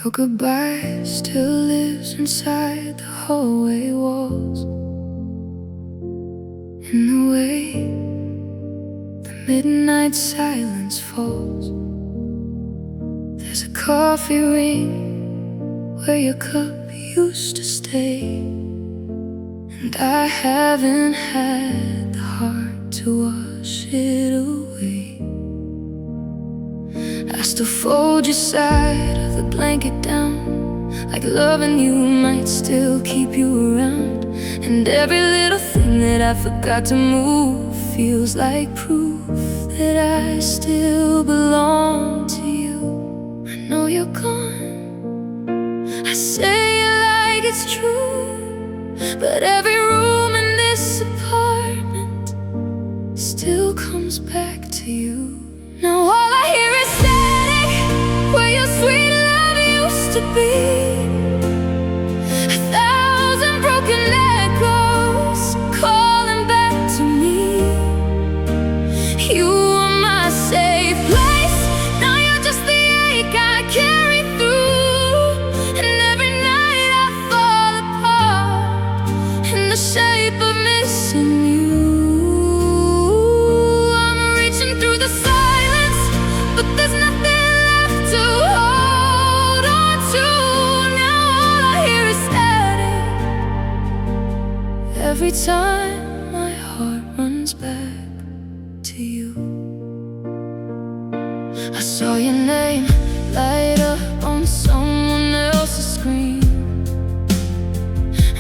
Your goodbye still lives inside the hallway walls, in the way the midnight silence falls. There's a coffee ring where your cup used to stay, and I haven't had the heart to wash it away. I still fold your side of the blanket down, like loving you might still keep you around. And every little thing that I forgot to move feels like proof that I still belong to you. I know you're gone, I say it like it's true, but every room in this apartment still comes back to you. Now all I hear is static, where your sweet love used to be. 1,000 broken echoes calling back to me. You were my safe place, now you're just the ache I carry through. And every night I fall apart in the shape of missing you. I'm reaching through the silence, but there's nothing left to hold on to. Now all I hear is static, every time my heart runs back to you. I saw your name light up on someone else's screen,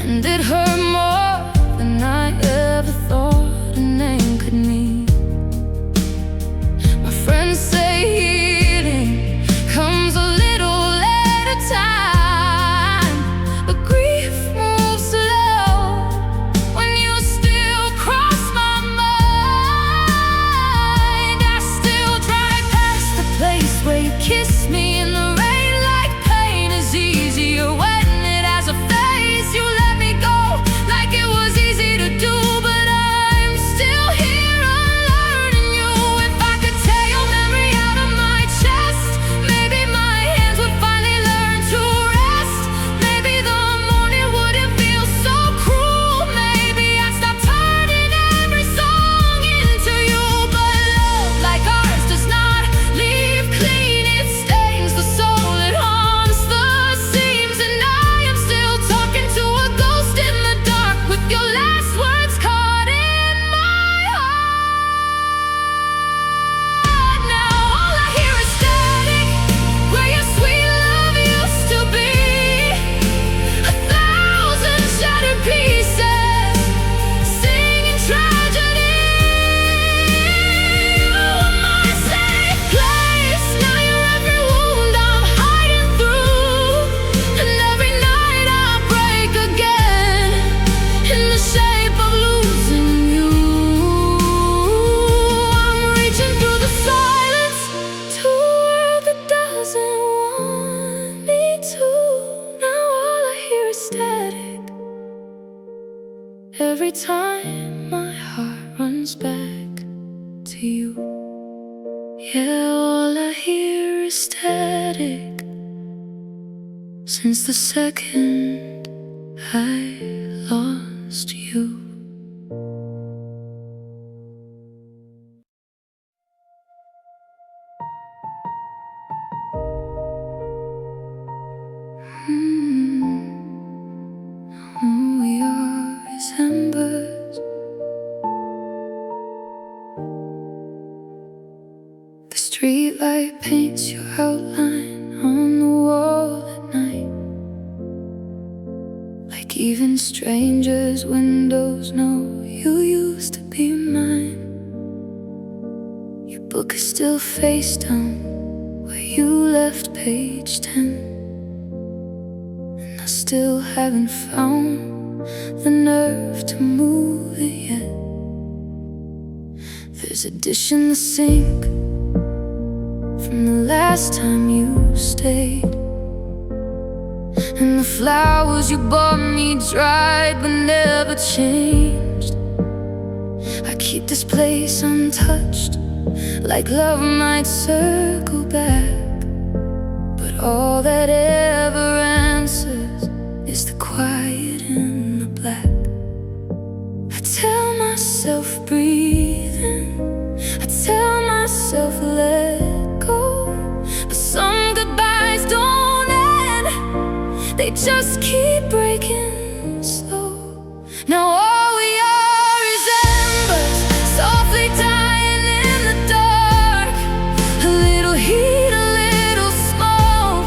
and it hurt more than I ever thought a name could mean. My friends say healing comes a little at a time, but grief moves slow when you still cross my mind. I still drive past the place where you kiss me in the rain, like pain is easier when it has a face. You let me go like it was easy to do, but I'm still here unlearning you. If I could tear your memory out of my chest, maybe my hands would finally learn to rest. Maybe the morning wouldn't feel so cruel. Maybe I'd stop turning every song into you. But love like ours does not leave clean, it stains the soul, it haunts the seams. And I am still talking to a ghost in the dark, with your last words caught in my heart. Now all I hear is static, where your sweet love used to be. 1,000 shattered pieces, singing tragedy. You were my safe place, now you're every wound I'm hiding through. And every night I break again, in the shape of losing you. I'm reaching through the silence to a world that doesn't want me to. Now all I hear is static, every time my heart runs back to you. Yeah, all I hear is static, since the second I lost you. We are as embers, the streetlight paints your outline on the wall at night, like even strangers' windows know you used to be mine. Your book is still face down where you left page 10, and I still haven't found the nerve to move it yet. There's a dish in the sink from the last time you stayed, and the flowers you bought me dried but never changed. I keep this place untouched, like love might circle back, but all that ever they just keep breaking slow. Now all we are is embers, softly dying in the dark. A little heat, a little smoke,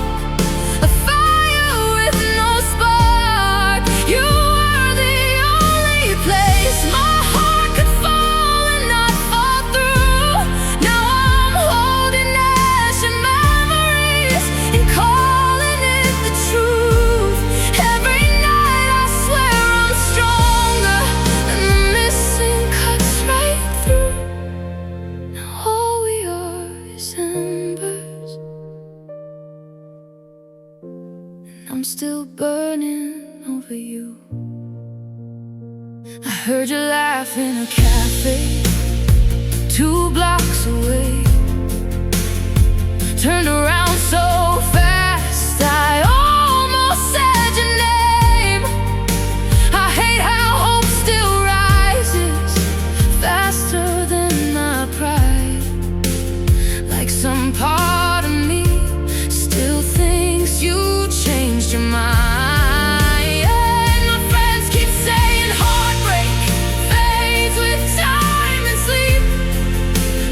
a fire with no spark. You are the only place my heart could fall and not fall through. Now I'm holding ash and memories and calling it the truth. Every night I swear I'm stronger, and the missing cuts right through. Now all we are is embers, and I'm still burning over you. I heard you laugh in a cafe 2 blocks away. Turned around so fast I almost said your name. I hate how hope still rises faster than my pride. Like some part of me still thinks you changed your mind. My friends keep saying heartbreak fades with time and sleep,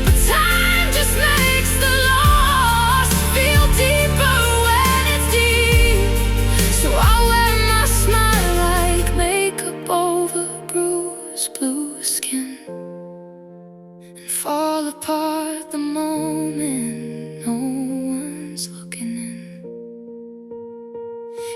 but time just makes the loss feel deeper when it's deep. So I wear my smile like makeup over bruised blue skin, and fall apart the moment no one's looking in.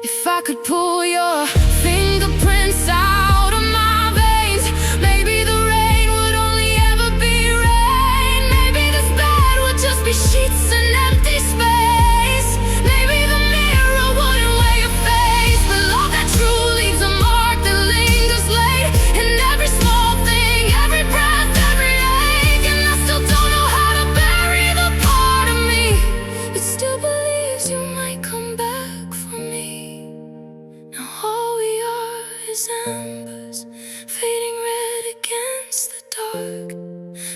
If I could pull your fingerprints out of my veins, maybe the rain would only ever be rain. Maybe this bed would just be sheets and empty space. Maybe the mirror wouldn't wear your face. But love that true leaves a mark that lingers late in every small thing, every breath, every ache. And I still don't know how to bury the part of me that still believes you might come back for me. Now all we are is embers, fading red against the dark.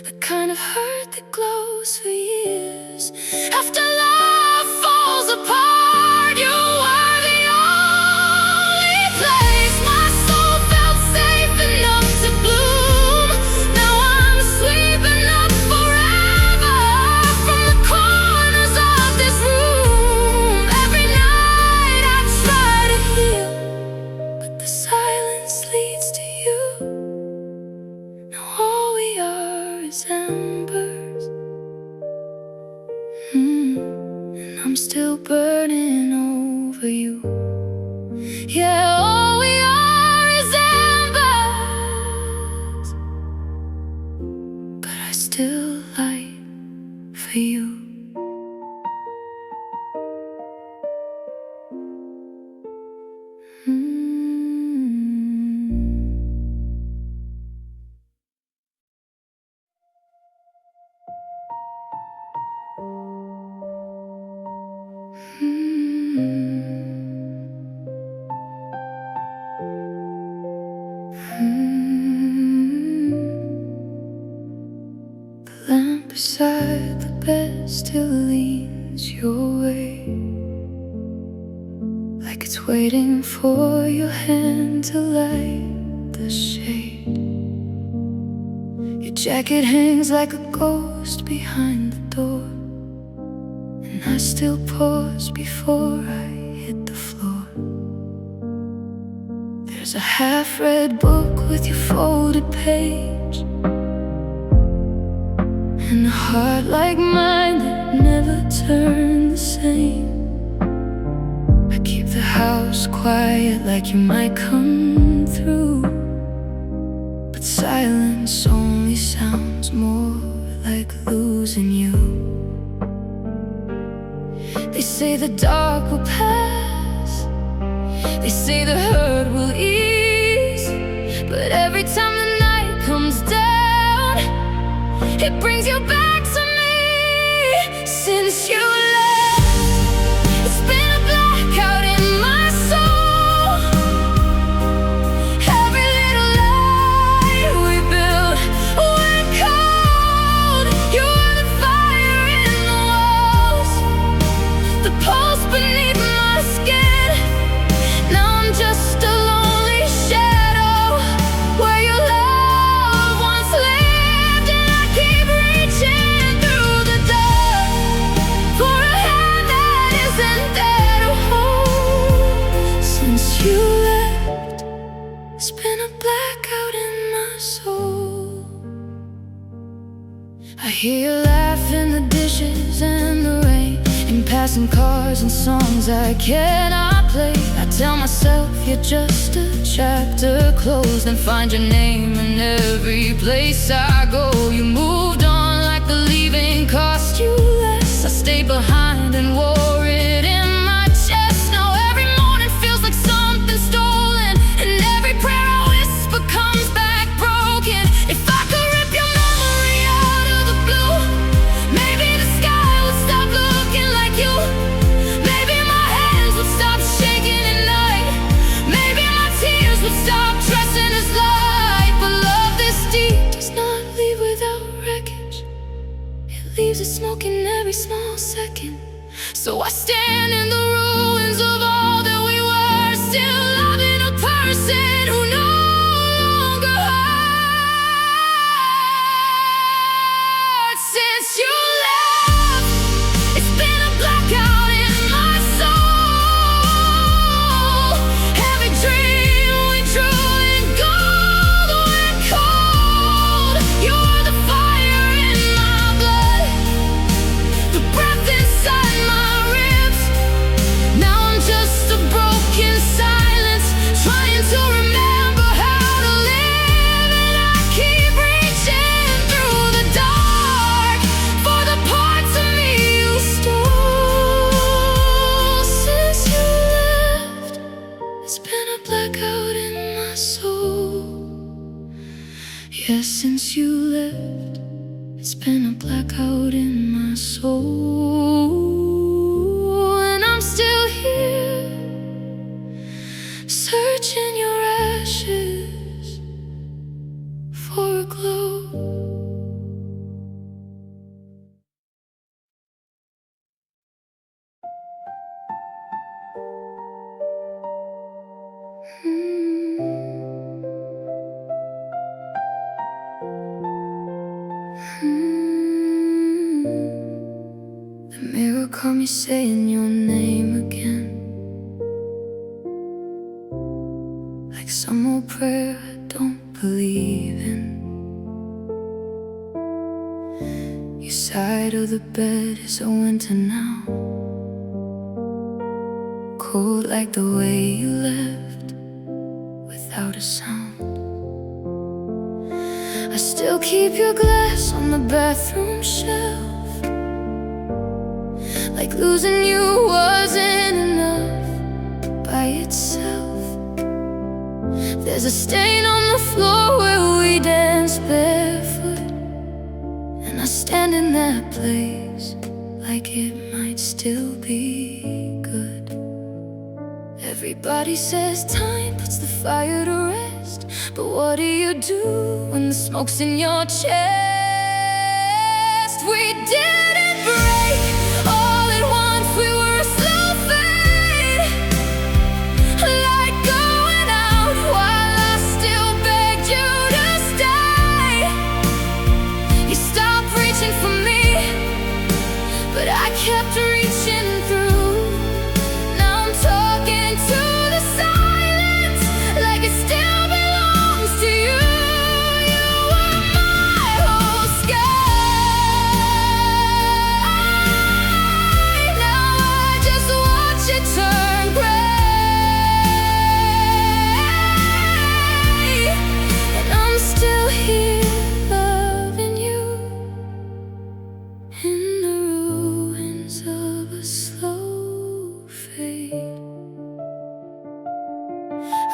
The kind of hurt that glows for years after love falls apart. You are the only place my soul felt safe enough to bloom. Now I'm sweeping up forever from the corners of this room. Every night I try to heal, but the silence leads to you. Now all we are is embers, and I'm still burning over you. Yeah, all we are is embers, but I still light for you. The lamp beside the bed still leans your way, like it's waiting for your hand to light the shade. Your jacket hangs like a ghost behind the door, and I still pause before I hit the floor. There's a half-read book with your folded page, and a heart like mine that never turned the same. I keep the house quiet like you might come through, but silence only sounds more like losing you. They say the dark will pass, they say the hurt will ease, but every time the night comes down, it brings you back to me. Since you left, it's been a blackout in my soul. Every little lie we built went cold. You were the fire in the walls, the pulse beneath my skin. hear you laugh in the dishes and the rain, in passing cars and songs I cannot play. I tell myself you're just a chapter closed, and find your name in every place I go. You moved on like the leaving cost you less. I stayed behind and wore it in my chest. Now every morning feels like something stolen, and every prayer I whisper comes back broken. If I could rip your memory out of the blue, maybe the sky would stop looking like you. Maybe my hands would stop shaking at night. Maybe my tears would stop dressing as light. But love this deep does not leave without wreckage. It leaves a smoke in every small second. So I stand in the ruins of all that we were, still loving a person who no longer hurts. Since you left, it's been a blackout in my soul. Every dream we drew in gold went cold. You were the fire in my blood, the breath inside my ribs. Now I'm just a broken silence, trying to remember how to live. And I keep reaching through the dark for the parts of me you stole. Since you left, it's been a blackout in my soul. Yes, since you left, it's been a blackout in my soul. And I'm still here, searching your ashes for a glow. The mirror caught me saying your name again, like some old prayer I don't believe in. Your side of the bed is a winter now, cold like the way you left without a sound. I still keep your glass on the bathroom shelf, like losing you wasn't enough by itself. There's a stain on the floor where we danced barefoot, and I stand in that place like it might still be good. Everybody says time puts the fire to rest, but what do you do when the smoke's in your chest? We didn't break all at once, we were a slow fade, light going out while I still begged you to stay. You stopped reaching for me, but I kept reaching through. Now I'm talking to the silence like it still belongs to you. You were my whole sky. Now I just watch it turn gray, and I'm still here loving you in the ruins of a slow fade.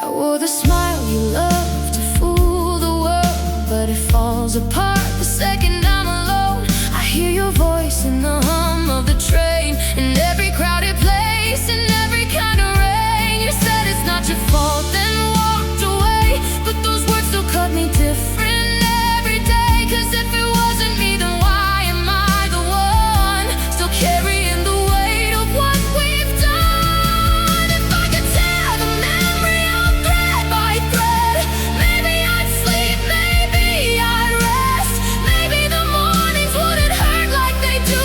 I wore the smile you love to fool the world, but it falls apart the second I'm alone. I hear your voice in the hum of the train, in every crowded place, in every kind of rain. You said it's not your fault, then walked away, but those words still cut me different every day. 'Cause if it wasn't me, then why am I the one still carrying the weight of what we've done? If I could tear the memory out thread by thread, maybe I'd sleep, maybe I'd rest. Maybe the mornings wouldn't hurt like they do.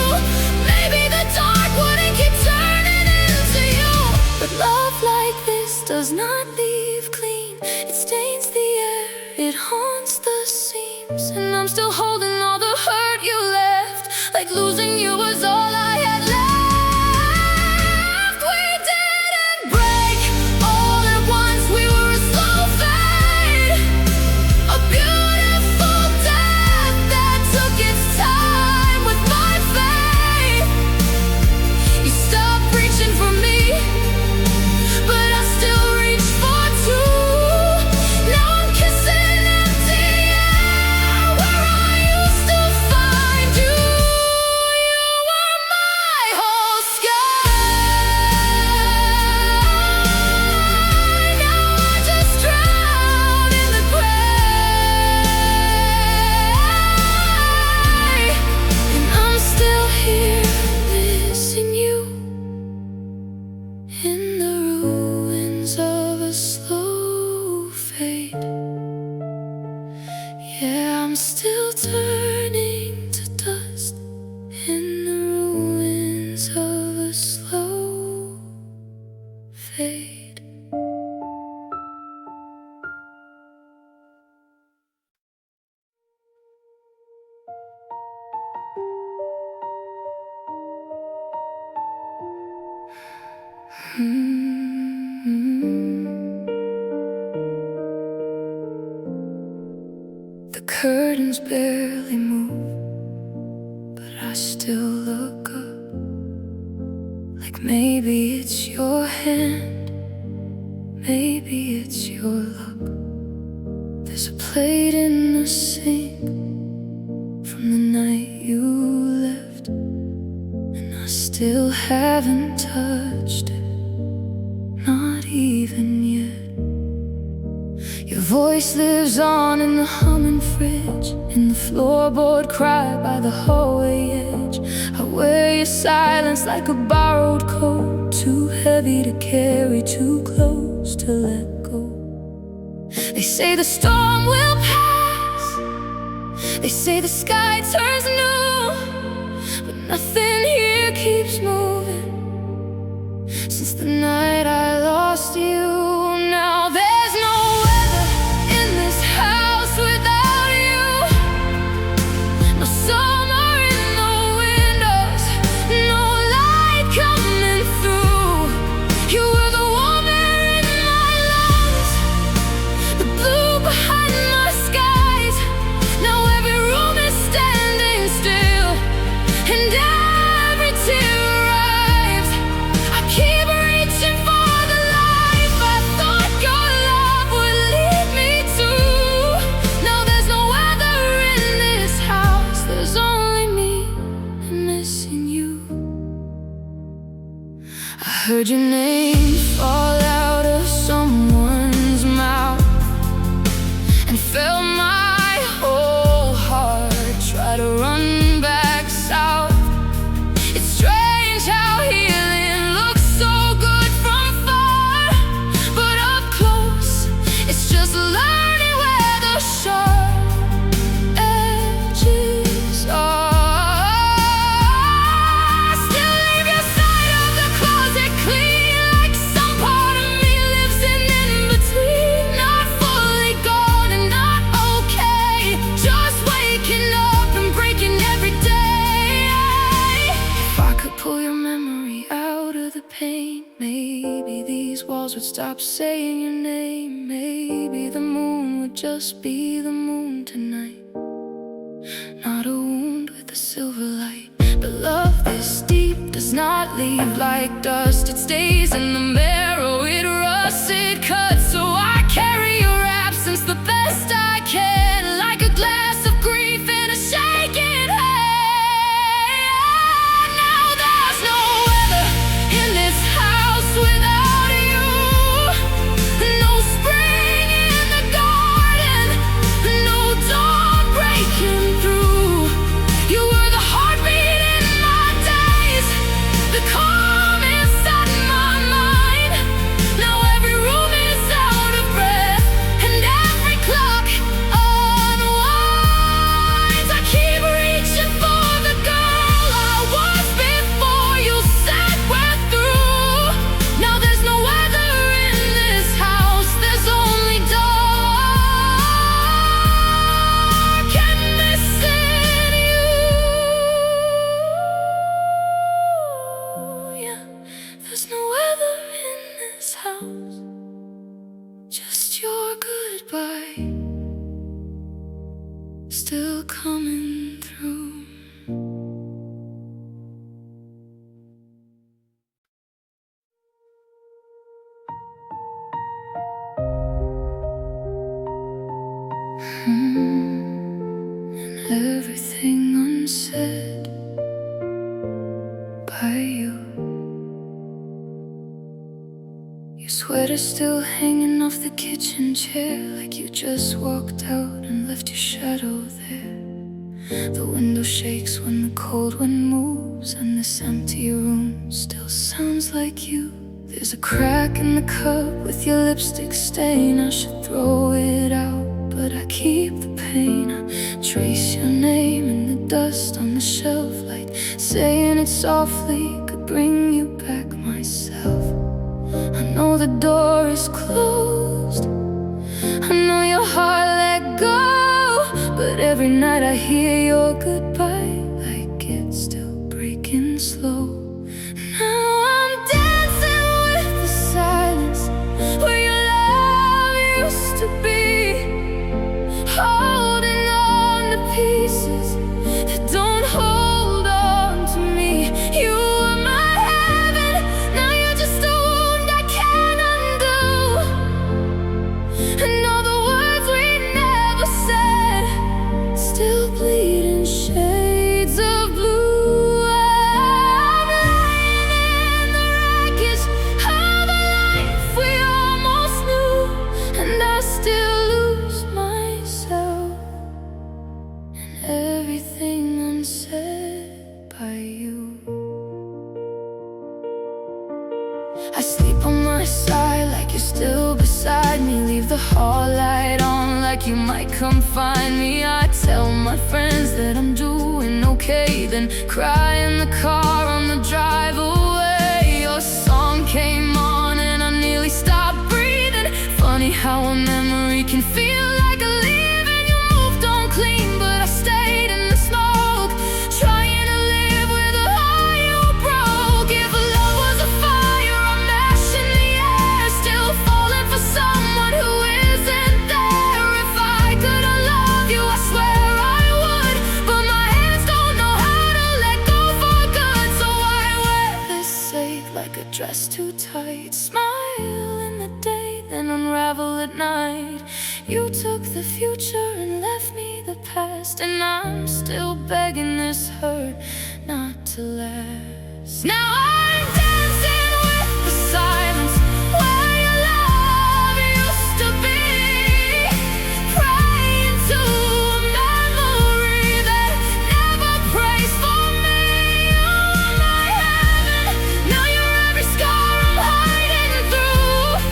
Maybe the dark wouldn't keep turning into you. But love like this does not leave clean. It stains the air, it haunts the seams, and I'm still holding all the hurt you left. like losing you was all I had left. We didn't break all at once, we were a slow fade, a beautiful death that took its time with my faith. You stopped reaching for me, but I still reach for two. Now I'm kissing empty air where I used to find you. You were my whole sky. Now I just drown in the gray, and I'm still here missing you in the ruins of a slow fade. Yeah, I'm still turning to dust in the ruins of a slow fade. The curtains barely move, but I still look up, like maybe it's your hand, maybe it's your luck. There's a plate in the sink from the night you left, and I still haven't touched it, not even yet. Your voice lives on in the humming fridge, in the floorboard cry by the hallway edge. I wear your silence like a borrowed coat, too heavy to carry, too close to let go. They say the storm will pass, they say the sky turns new, but nothing here keeps moving since the night I lost you. Now there's no weather in this house without you, no summer in the windows, no light coming through. You were the warm air in my lungs, the blue behind my skies. Now every room is standing still, and every tear arrives. I keep reaching for the life I thought your love would lead me to. Now there's no weather in this house, there's only me and missing you. I heard your name fall out of someone's mouth, and felt my whole heart try to run back south. It's strange how healing looks so good from far, but up close it's just learning where the sharp edges are. Still leave your side of the closet clean, like some part of me lives in between. Not fully gone and not okay, just waking up and breaking every day. If I could pull your memory out of the pain, maybe these walls would stop saying your name. Maybe the moon would just be the moon tonight, not a wound with a silver light. But love this deep does not leave like dust. It stays in the marrow, it rusts, it cuts. So I carry your absence the best I can, like a glass of grief in a shaking hand. Now there's no weather in this house without you, no spring in the garden, no dawn breaking through. You were the heartbeat in my days, the calm inside my mind. Now every room is house. Just your goodbye still coming through. And everything unsaid by you. Your sweater still hanging off the kitchen chair, like you just walked out and left your shadow there. The window shakes when the cold wind moves, and this empty room still sounds like you. There's a crack in the cup with your lipstick stain. I should throw it out, but I keep the pain. I trace your name in the dust on the shelf, like saying it softly could bring you back myself. I know the door is closed, I know your heart let go, but every night I hear your goodbye, like it's still breaking slow. Now I'm dancing with the silence where your love used to be, holding on to pieces that don't hold on to me. You were my heaven, now you're just a wound I can't undo. And all the words we never said still bleed in shades of blue. I'm lying in the wreckage of a life we almost knew, and I still lose myself in everything unsaid by you. I sleep on my side like you're still beside me. Leave the hall light on like you might come find me. I tell my friends that I'm doing okay, then cry in the car on the drive away. Your song came on and I nearly stopped breathing. Funny how a memory can feel like a leave, and you moved on clean, but I stayed in the smoke, trying to live with a heart you broke. If love was a fire, I'm mashing the air, still falling for someone who isn't there. If I could unlove you, I swear I would, but my hands don't know how to let go for good. So I wear this ache like a dress too tight, smile in the day, then unravel at night. You took the future and left me the past, and I'm still begging this hurt not to last. Now I'm dancing with the silence where your love used to be, praying to a memory that never prays for me. You were my heaven, now you're every scar I'm hiding through.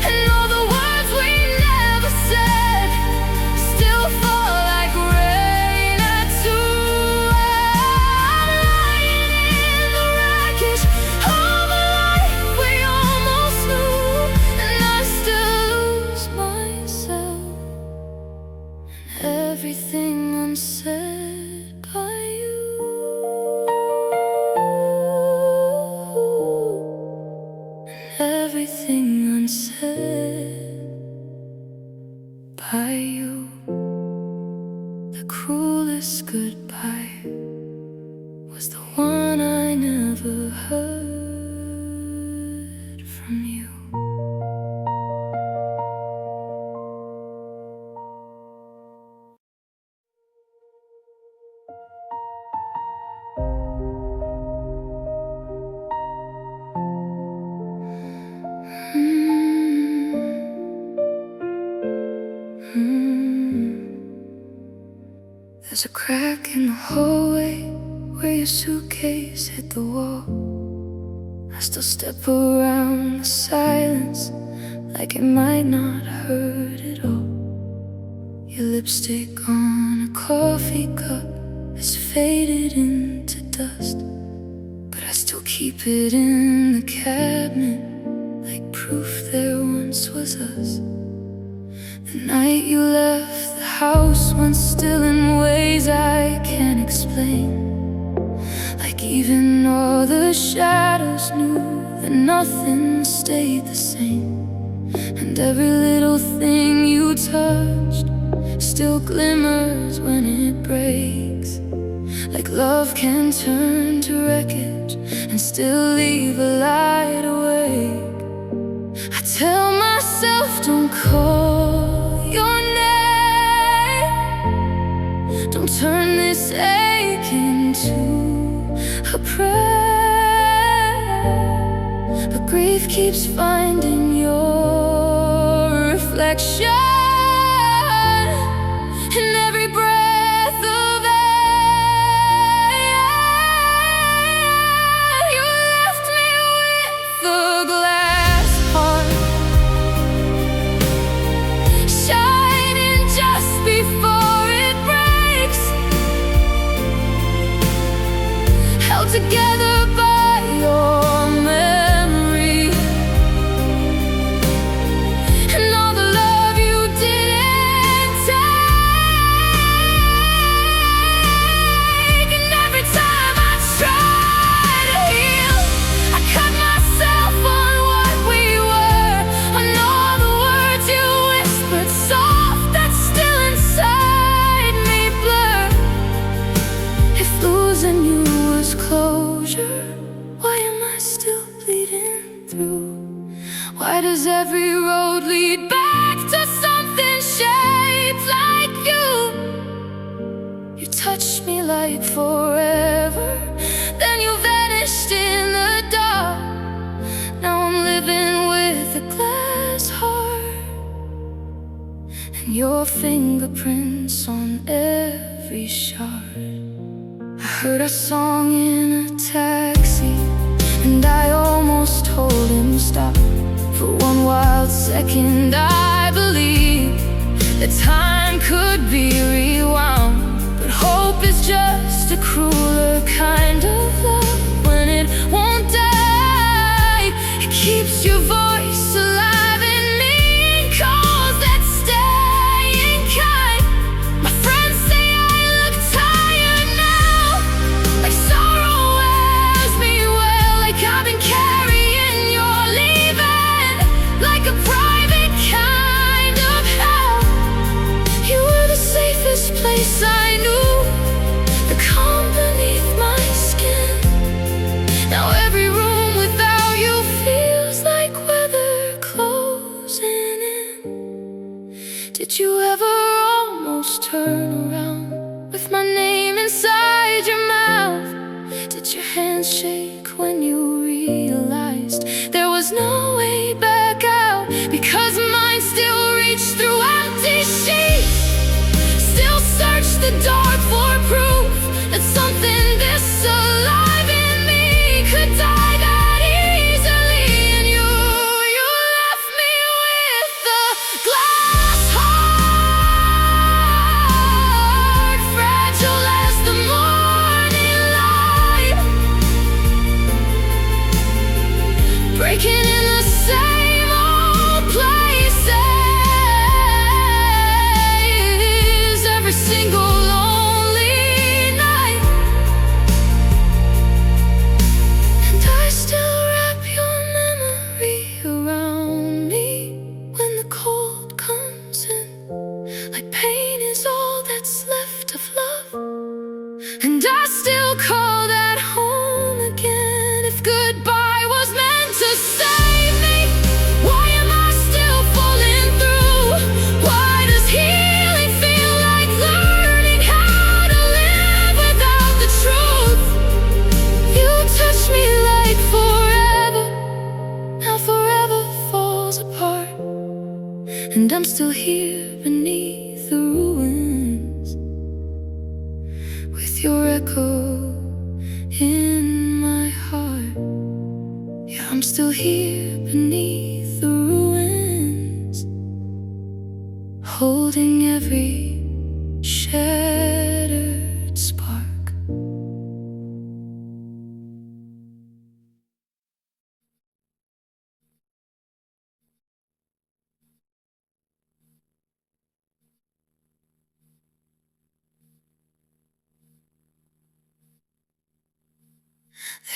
And all the words we never said still fall like rain at 2 a.m. I'm lying in the wreckage of a life we almost knew, and I still lose myself in everything unsaid by you. Everything unsaid by you. The cruelest goodbye was the one I never heard from you. There's a crack in the hallway where your suitcase hit the wall. I still step around the silence like it might not hurt at all. Your lipstick on a coffee cup has faded into dust, but I still keep it in the cabinet like proof there once was us. The night you left the house went still in ways I can't explain, like even all the shadows knew but nothing stayed the same. And every little thing you touched still glimmers when it breaks. Like love can turn to wreckage and still leave a light awake. I tell myself, don't call your name, don't turn this ache into a prayer. But grief keeps finding your reflection in every breath of air. You left me with a glass heart, shining just before it breaks, held together by your memory. And all the love you didn't take. And every time I try to heal, I cut myself on what we were, on all the words you whispered soft that still inside me blur. If losing you was closure, why am I still bleeding through? Why does every road lead back to something shaped like you? You touched me like forever, then you vanished in the dark. Now I'm living with a glass heart and your fingerprints on every shard. I heard our song in a taxi, and I almost told him stop. For one wild second I believed that time could be rewound. But hope is just a crueler kind of love. When it won't die, it keeps your voice alive in me and calls that staying kind. My friends say I look tired now, like sorrow wears me well, like I've been carrying your leaving, like a private kind of hell. You were the safest place I knew, the calm beneath my skin. Now every room without you feels like weather closing in. Did you ever almost turn around with my name inside your mouth? Did your hands shake when you realized there was no way back out? Because mine still reached through empty sheets, still search the dark for proof that something this alive in me could die that easily. And you left me with a glass heart, fragile as the morning light, breaking in the same old places every single lonely night. And I still wrap your memory around me when the cold comes in, like pain is all that's left of love. And I still call that home again. If goodbye was meant to save me, why am I still falling through? Why does healing feel like learning how to live without the truth? You touch me like forever, now forever falls apart. And I'm still here beneath the ruins, with your echo in my heart. Yeah, I'm still here beneath the ruins, holding every shattered spark.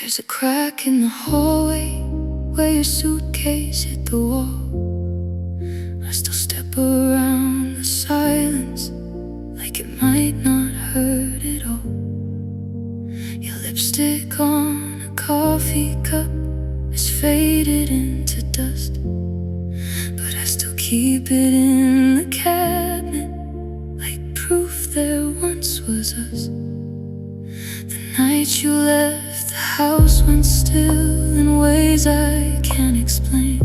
There's a crack in the hallway where your suitcase hit the wall. I still step around the silence like it might not hurt at all. Your lipstick on a coffee cup is faded into dust, but I still keep it in the cabinet like proof there once was us. The night you left, the house went still in ways I can't explain.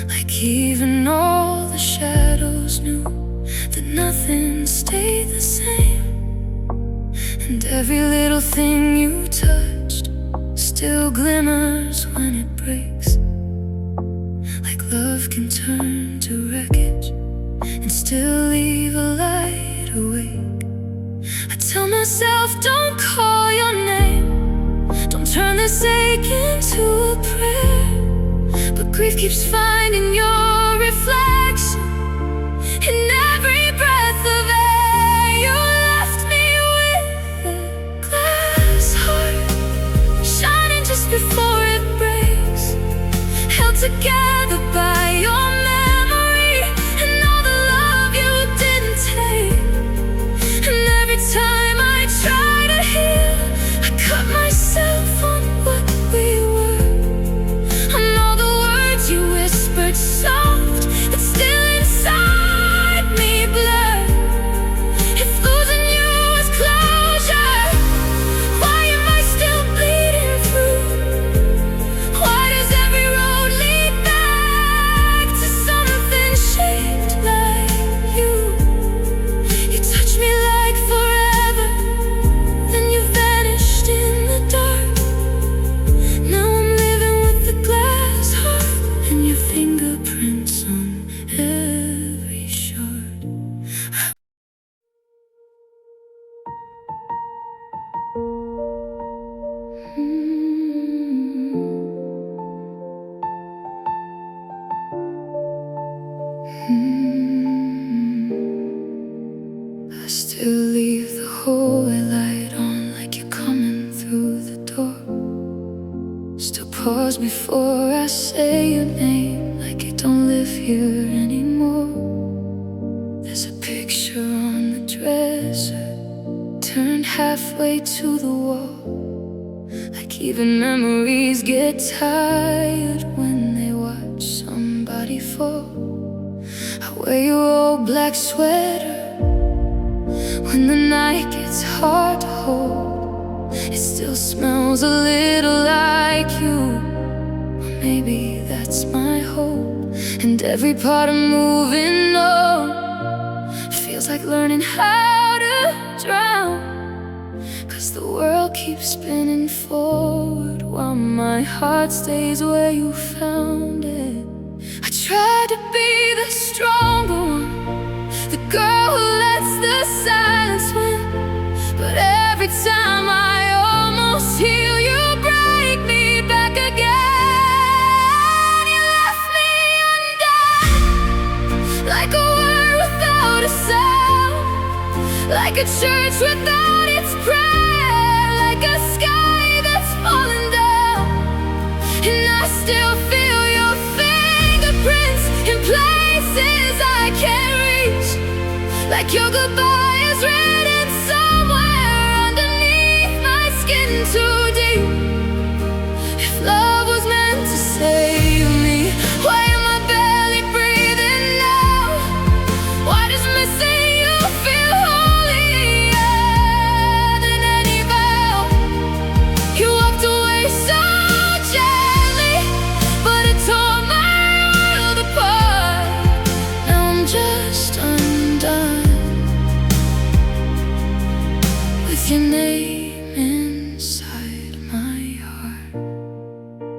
Like even all the shadows knew that nothing stayed the same. And every little thing you touched still glimmers when it breaks. Like love can turn to wreckage and still leave a light awake. I tell myself, don't call your name, don't turn this ache into a prayer. But grief keeps finding your reflection in every breath of air. You left me with a glass heart, shining just before it breaks, held together by your memory and all the love you didn't take. And every time I try to heal, I cut myself on what we were, on all the words you whispered soft, but still inside me blur. If losing you was closure, why am I still bleeding through? Why does every road lead back to something shaped like you? You touched me like forever, then you vanished in the dark. Now I'm living with the glass heart and your fingerprints on every shard. I still leave the hallway light on like you're coming through the door. Still pause before I say your name like you don't live here anymore. There's a picture on the dresser, turned halfway to the wall. Like even memories get tired when they watch somebody fall. I wear your old black sweater when the night gets hard to hold. It still smells a little like you, or maybe that's my hope. And every part of moving on feels like learning how to drown, 'cause the world keeps spinning forward while my heart stays where you found it. I tried to be the stronger one, the girl who lets the silence win, but every time I almost heal, you break me back again. You left me undone, like a word without a sound, like a church without its prayer, like a sky that's falling down. And I still feel your fingerprints in places I can't reach, like your goodbye is written somewhere underneath my skin too deep. If love was meant to save me, why am I barely breathing now? Why does missing you feel holier than any vow? You walked away so gently, but it tore my world apart. Now I'm just undone, with your name inside my heart.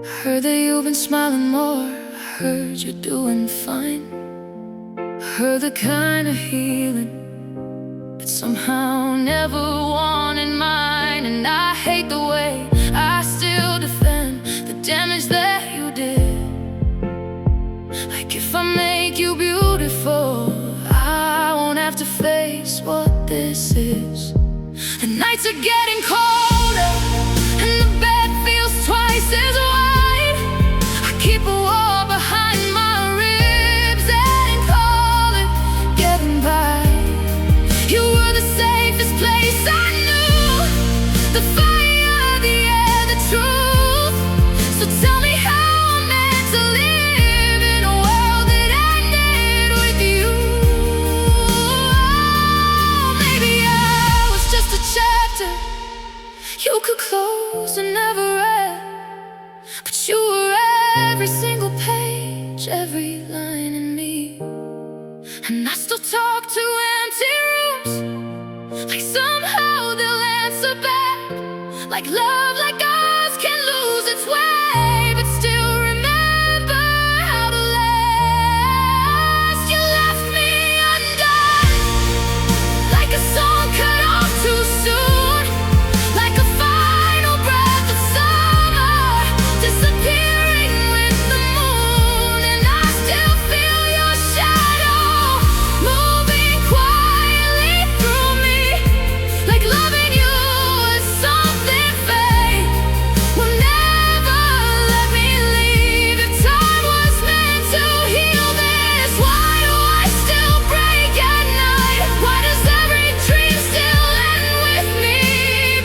I heard that you've been smiling more, I heard you're doing fine. I heard the kind of healing that somehow never wanted mine. And I hate the way I still defend the damage that you did. Like if I make you beautiful, I won't have to face what this is. The nights are getting colder and the bed feels twice as wide. books I never read, but you were every single page, every line in me. And I still talk to empty rooms, like somehow they'll answer back, like love like ours can lose its way, but still remember how to last. You left me undone, like a song cut off too soon, like a final breath of summer disappearing with the moon. And I still feel your shadow moving quietly through me, like loving you is something fate will never let me leave. If time was meant to heal this, why do I still break at night? Why does every dream still end with me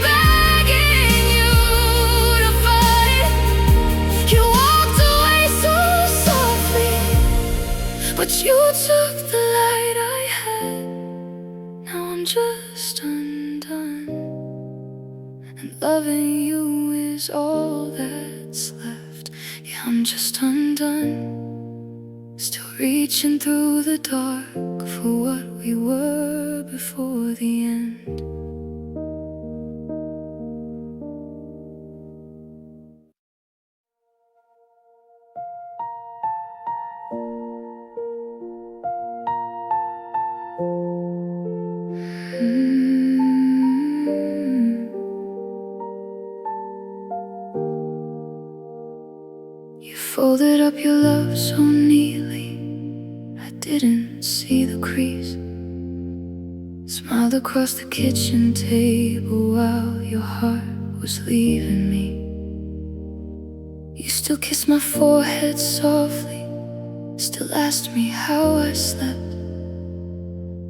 begging you to fight? You walked away so softly, but you took the light I had. Now I'm just undone, and loving you is all that's left. Yeah, I'm just undone, still reaching through the dark for what we were before the end. You folded up your love so neatly, I didn't see the crease. Smiled across the kitchen table while your heart was leaving me. You still kissed my forehead softly, still asked me how I slept,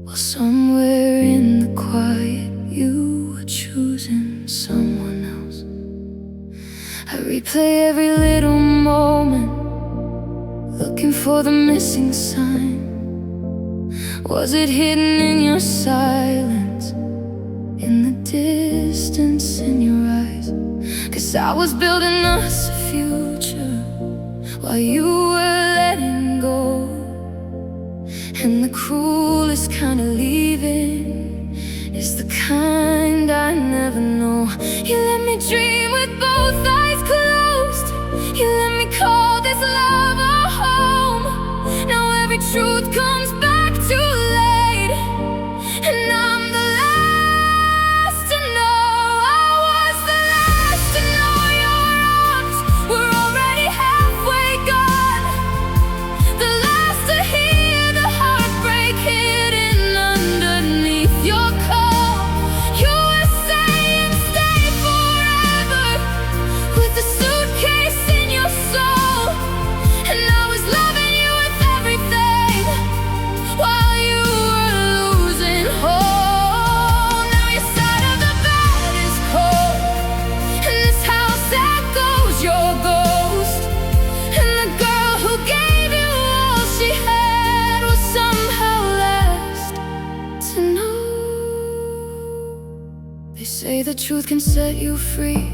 while somewhere in the quiet you were choosing someone else. I replay every little moment, looking for the missing sign. Was it hidden in your silence, in the distance in your eyes? 'Cause I was building us a future while you were letting go, and the cruelest kind of leaving is the kind I never know. You let me dream with both eyes closed, you let me call this love a home. Now every truth comes back too late, and I'm the last to know. I was the last to know your arms were already halfway gone, the last to hear the heartbreak hidden underneath your call. You were saying stay forever with a suitcase in your soul, and I was loving you with everything while you were losing hope. Now your side of the bed is cold, and this house echoes your ghost, and the girl who gave you all she had was somehow last to know. They say the truth can set you free,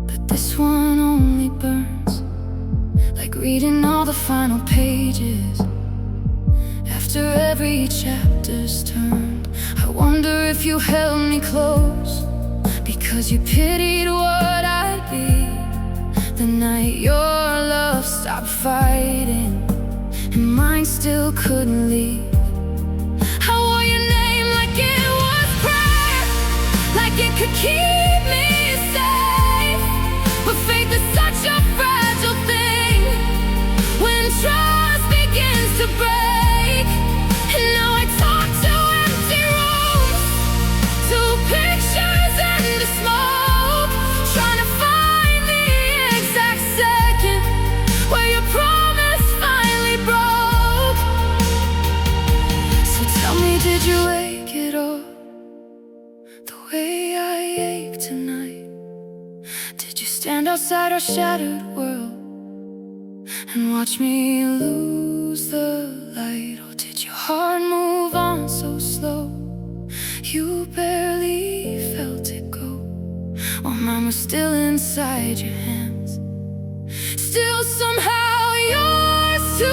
but this one only burns, like reading all the final pages after every chapter's turned. I wonder if you held me close because you pitied what I'd be the night your love stopped fighting and mine still couldn't leave. I wore your name like it was prayer, like it could keep me safe. But faith is such a fragile thing when trust begins to break. And now I talk to empty rooms, to pictures and to smoke, trying to find the exact second where your promise finally broke. So tell me, did you wake it up the way I ache tonight? Did you stand outside our shattered world and watch me lose the light? Or did your heart move on so slow you barely felt it go? Or my was still inside your hands, still somehow yours to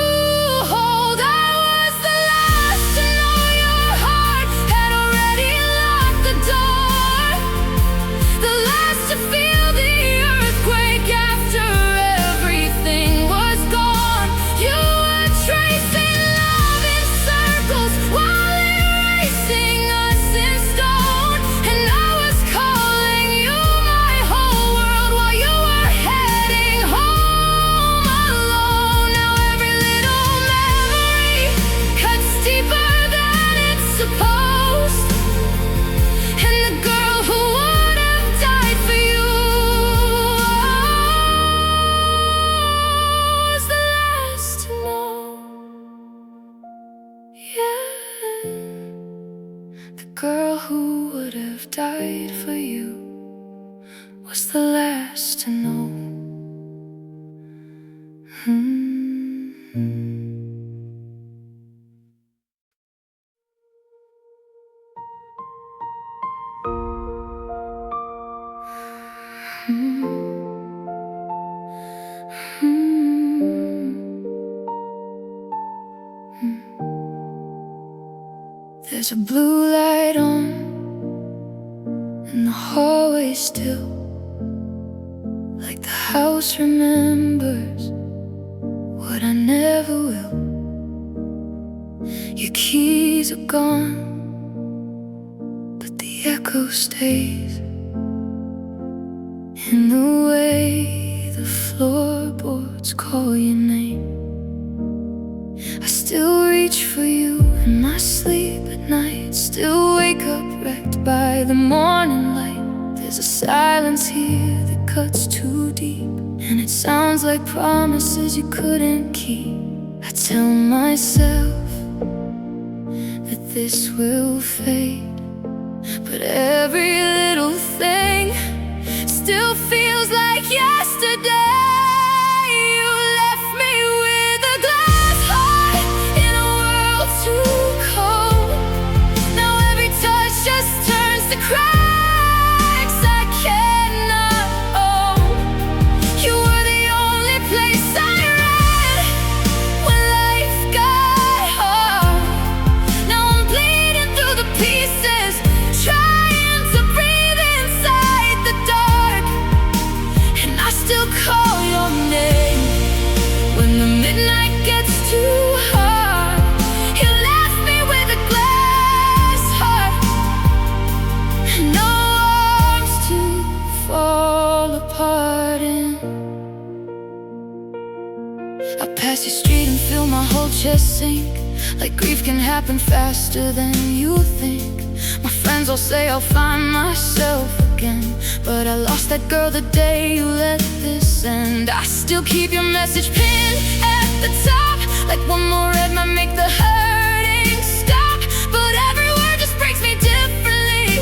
hold. I was the last to know your heart had already locked the door, the last to feel the earthquake after everything was gone. You were tracing love in circles while erasing us in stone, and I was calling you my whole world while you were heading home alone. Now every little memory cuts deeper than it's supposed, and the girl who would have died for you was the last to know. Yeah, the girl who would have died for you was the last to know. There's a blue light on in the hallway still, like the house remembers what I never will. Your keys are gone, but the echo stays in the way the floorboards call your name. I still reach for you in my sleep at night, still wake up wrecked by the morning light. There's a silence here that cuts too deep, and it sounds like promises you couldn't keep. I tell myself that this will fade, but every little thing still feels like yesterday. You left me with a glass heart in a world too cold. Now every touch just turns to cracks I cannot own. You were the only place I ran when life got hard. Now I'm bleeding through the pieces, trying to breathe inside the dark, and I still call your name when the midnight gets too hard. You left me with a glass heart and no arms to fall apart in. I pass your street and feel my whole chest sink, like grief can happen faster than you think. My friends all say I'll find myself again, but I lost that girl the day you let this end. I still keep your message pinned at the top, like one more red might make the hurting stop. But every word just breaks me differently,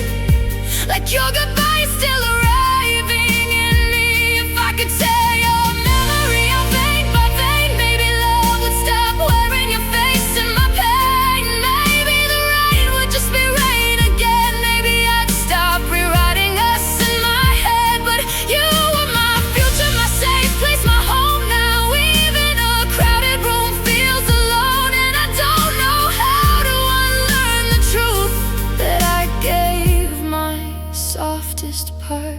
like your goodbye is still arriving in me. If I could tear your memory out vein by vein, maybe love would stop wearing your face in my pain. Maybe the rain would just be rain again. Maybe I'd stop rewriting us in my head. But you were my future, my safe place, my home now. Even a crowded room feels alone, and I don't know how to unlearn the truth that I gave my softest part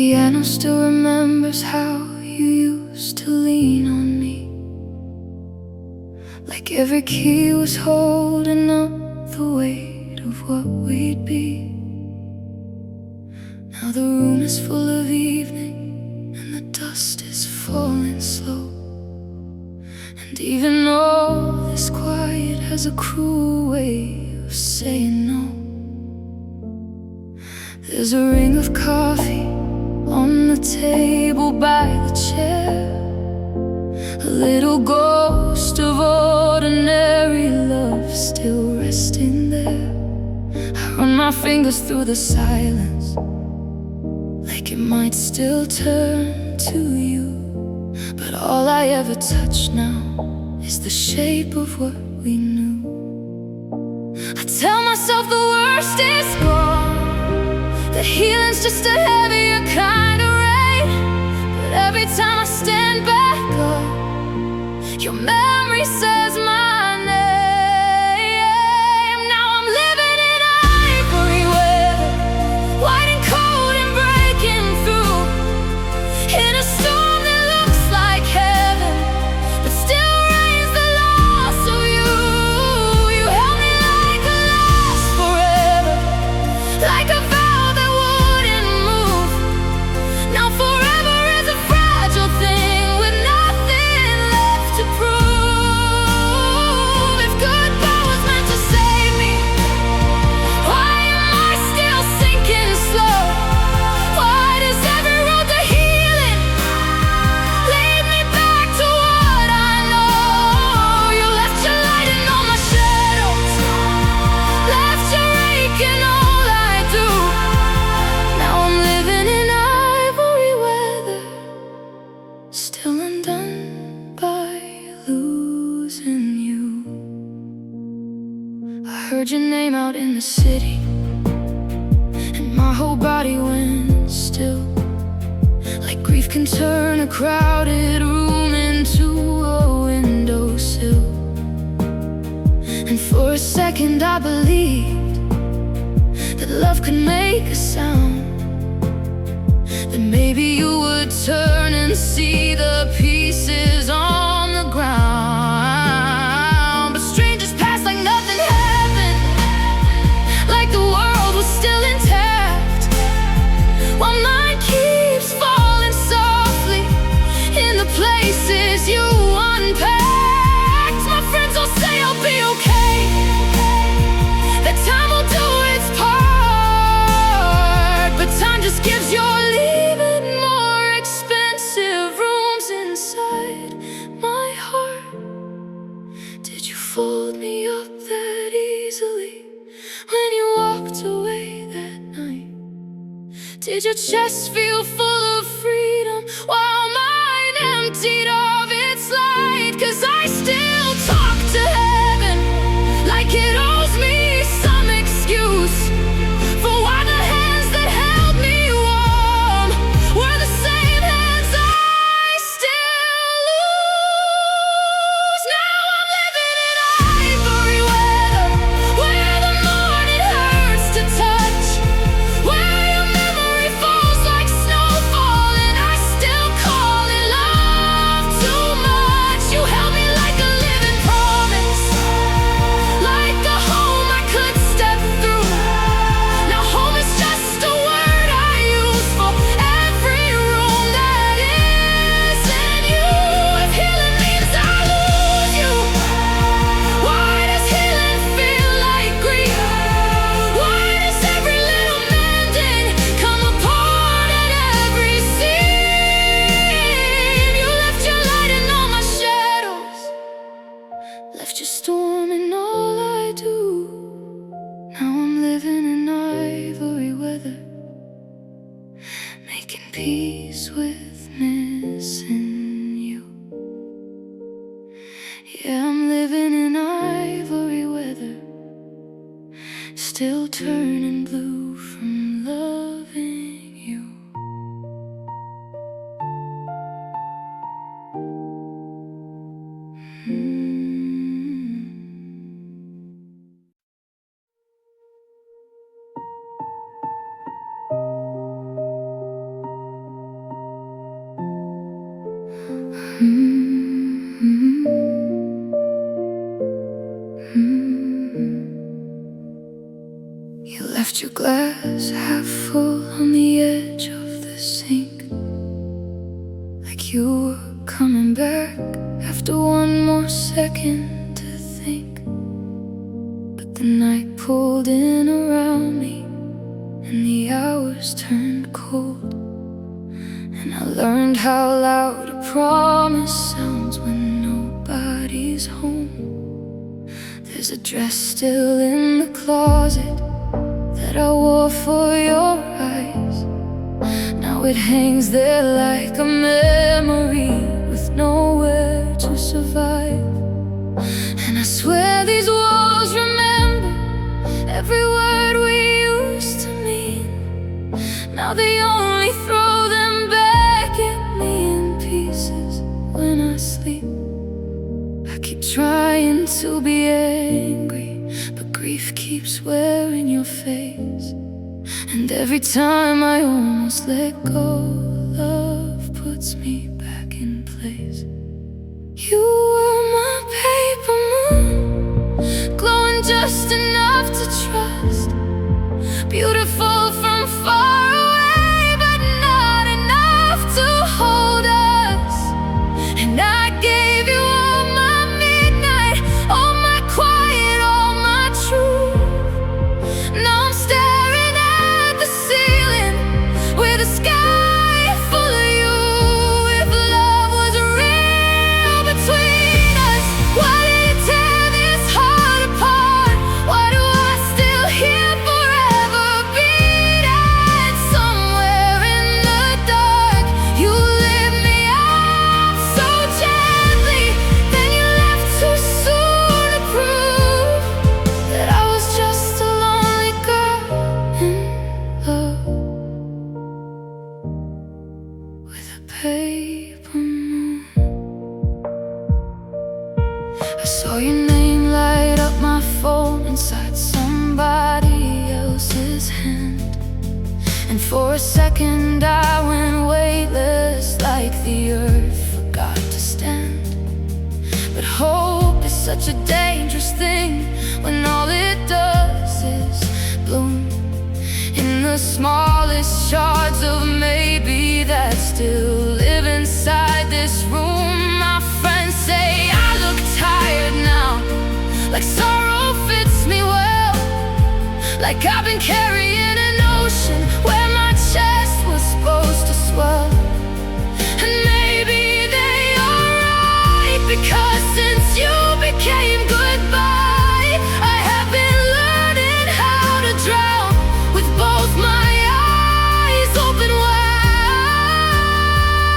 piano still remembers how you used to lean on me, like every key was holding up the weight of what we'd be. Now the room is full of evening, and the dust is falling slow. And even all this quiet has a cruel way of saying no. There's a ring of coffee on the table by the chair, a little ghost of ordinary love still resting there. I run my fingers through the silence, like it might still turn to you. But all I ever touch now is the shape of what we knew. I tell myself the worst is gone, that healing's just a heavier kind of rain. But every time I stand back up, your memory says my name. Now I'm living in ivory weather, white and cold and breaking through, in a storm that looks like heaven, but still rains the loss of you. You held me like a loss forever, like a vow that wouldn't move. Now forever is a fragile thing with nothing left to prove. If goodbye was meant to save me, why am I still sinking slow? Why does every road to healing lead me back to what I know? You left your light in all my shadows, left your rake in all I do. Now I'm living in ivory weather, still undone by losing you. I heard your name out in the city, and my whole body went still, like grief can turn a crowded room into a windowsill. And for a second I believed that love could make a sound, that maybe you would turn and see the pieces on the ground. But strangers passed like nothing happened, like the world was still intact, while mine keeps falling softly in the places you unpacked. My friends all say I'll be okay, that time will do its part, but time just gives your leaving more expensive rooms inside my heart. Did you fold me up that easily when you walked away that night? Did your chest feel full of freedom while mine emptied of its light? 'Cause I still talk to heaven like it owes me some excuse for why the hands that held me warm were the same hands I still lose. Now I'm living in ivory weather, where the morning hurts to touch, where your memory falls like snowfall, and I still call it love too much. You held me like a living promise, like a home I could step through. Now home is just a word I use for every room that isn't you. If healing means I lose you, why does healing feel like grief? Why does every little mending come apart at every seam? You left your light in all my shadows, left your storm in all I do. Now I'm living in ivory weather, making peace with missing you. Yeah, I'm living in ivory weather, still turning blue from loving you. You left your glass half full on the edge of the sink, like you were coming back after one more second to think. But the night pulled in around me, and the hours turned cold, and I learned how loud a promise sounds when nobody's home. There's a dress still in the closet that I wore for your eyes. Now it hangs there like a memory with nowhere to survive. And I swear these walls remember every word we used to mean. Now they only throw them back at me in pieces when I sleep. I keep trying to be angry, but grief keeps wearing your face. And every time I almost let go, love puts me back in place. You were my paper moon, glowing just enough to trust, beautiful from far away, but not enough to hold us. And I gave you all my midnight, all my quiet, all my truth. Now I'm staring at the ceiling with a sky full of you. If love was real between us, why did it tear this heart apart? Why do I still hear forever beating somewhere in the dark? You lit me up so gently, then you left too soon to prove that I was just a lonely girl in love with a paper moon. I saw your name light up my phone inside somebody else's hand, and for a second I went weightless, like the earth forgot to stand. But hope is such a dangerous thing when all it does is bloom in the smallest shards of maybe that still live inside this room. My friends say I look tired now, like sorrow fits me well, like I've been carrying an ocean where my chest was supposed to swell. And maybe they are right, because since you became goodbye, I have been learning how to drown with both my eyes open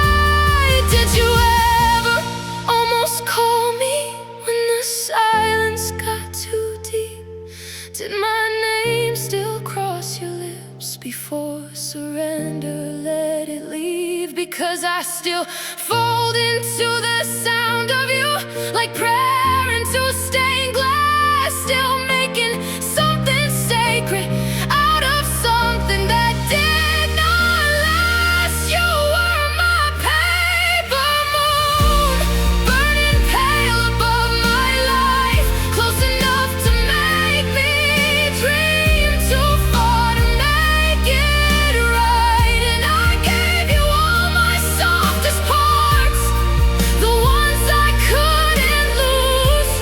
wide. Did you ever almost call me when the silence got too deep? Did my name still cross your lips before surrender let it leave? Because I still fold into the sound of you, like prayer into stained glass, still making something sacred out of something that did not last. You were my paper moon, burning pale above my life, close enough to make me dream, too far to make it right. And I gave you all my softest parts, the ones I couldn't lose.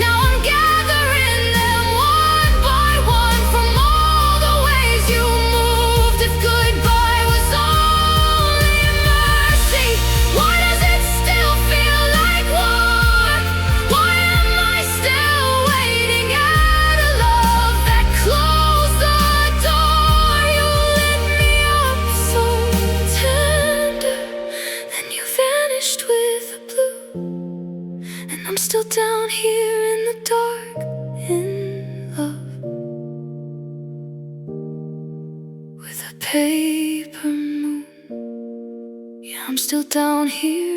Now I'm gathering them one by one from all the ways you moved. If goodbye was only mercy, why does it still feel like war? Why am I still waiting at a love that closed the door? You lit me up so tender, then you vanished with the blue, and I'm still down here in the dark in love with a paper moon. Yeah, I'm still down here